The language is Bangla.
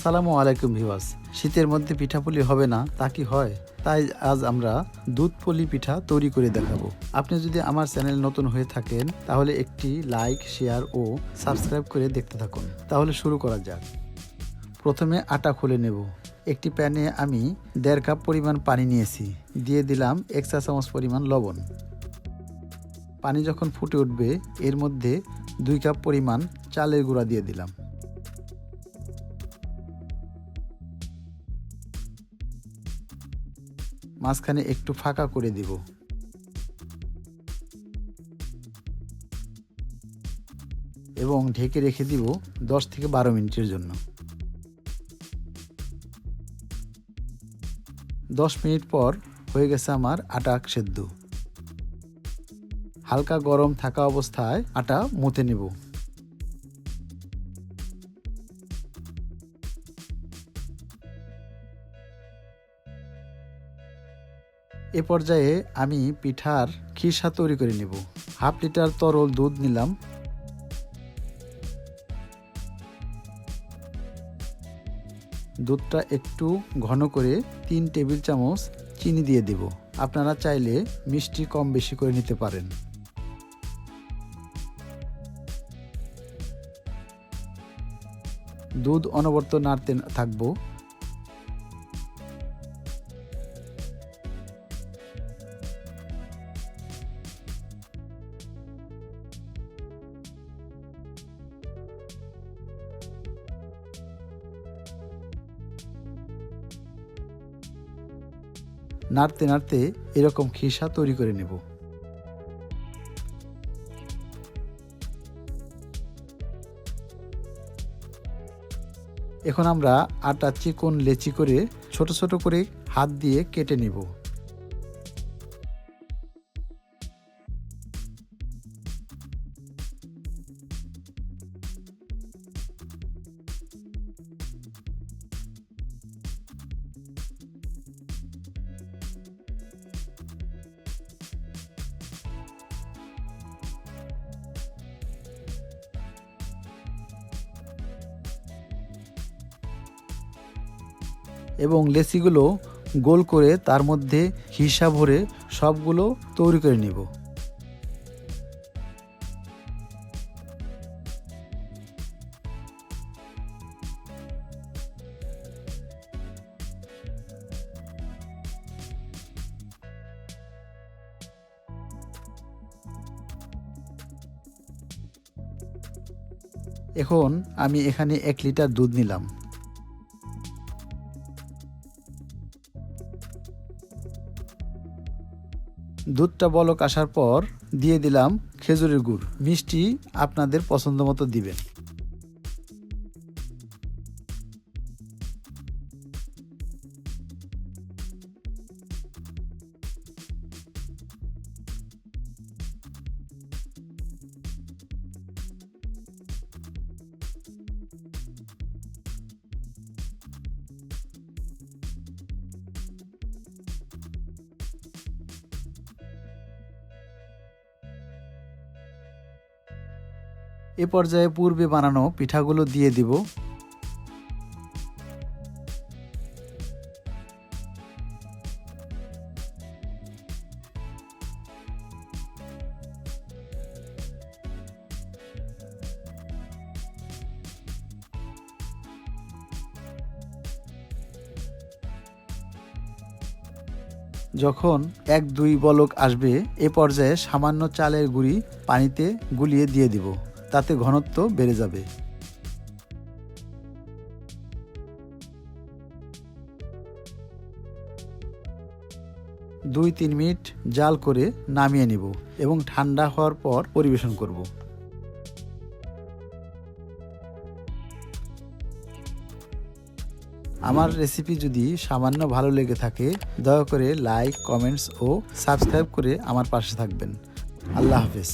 আসসালামু আলাইকুম ভিউয়ার্স। শীতের মধ্যে পিঠাপুলি হবে না তা কি হয়? তাই আজ আমরা দুধ পুলি পিঠা তৈরি করে দেখাবো। আপনি যদি আমার চ্যানেল নতুন হয়ে থাকেন তাহলে একটি লাইক, শেয়ার ও সাবস্ক্রাইব করে দেখতে থাকুন। তাহলে শুরু করা যাক। প্রথমে আটা খুলে নেব। একটি প্যানে আমি 1.5 কাপ পরিমাণ পানি নিয়েছি। দিয়ে দিলাম 1 চা চামচ পরিমাণ লবণ। পানি যখন ফুটে উঠবে এর মধ্যে 2 কাপ পরিমাণ চালের গুঁড়া দিয়ে দিলাম। মাঝখানে একটু ফাঁকা করে দিব। এবং ঢেকে রেখে দিব 10 থেকে 12 মিনিটের জন্য। 10 মিনিট পর হয়ে গেছে আমার আটা সেদ্ধ। হালকা গরম থাকা অবস্থায় আটা মথে নেব। এ পর্যায়ে আমি পিঠার খিরসা তৈরি করে নেব। হাফ লিটার তরল দুধ নিলাম। দুধটা একটু ঘন করে 3 টেবিল চামচ চিনি দিয়ে দেব। আপনারা চাইলে মিষ্টি কম বেশি করে নিতে পারেন। দুধ অনবরত নাড়তে থাকবো। নাড়তে নাড়তে এরকম খিরসা তৈরি করে নেব। এখন আমরা আটা চিকন লেচি করে ছোট ছোট করে হাত দিয়ে কেটে নেব। এবং লেচিগুলো গোল করে তার মধ্যে খিরসা ভরে সবগুলো তৈরি করে নেব। এখন আমি এখানে 1 লিটার দুধ নিলাম। দুধটা বলক আসার পর দিয়ে দিলাম খেজুরের গুড়। মিষ্টি আপনাদের পছন্দ মতো দিবেন। এ পর্যায়ে পূর্বে বানানো পিঠাগুলো দিয়ে দিব। যখন 1-2 বলক আসবে এ পর্যায়ে সামান্য চালের গুঁড়ি পানিতে গুলিয়ে দিয়ে দিব। তাতে ঘনত্ব বেড়ে যাবে। 2-3 মিনিট জাল করে নামিয়ে নিব এবং ঠান্ডা হওয়ার পর পরিবেশন করব। আমার রেসিপি যদি সামান্য ভালো লেগে থাকে দয়া করে লাইক, কমেন্টস ও সাবস্ক্রাইব করে আমার পাশে থাকবেন। আল্লাহ হাফেজ।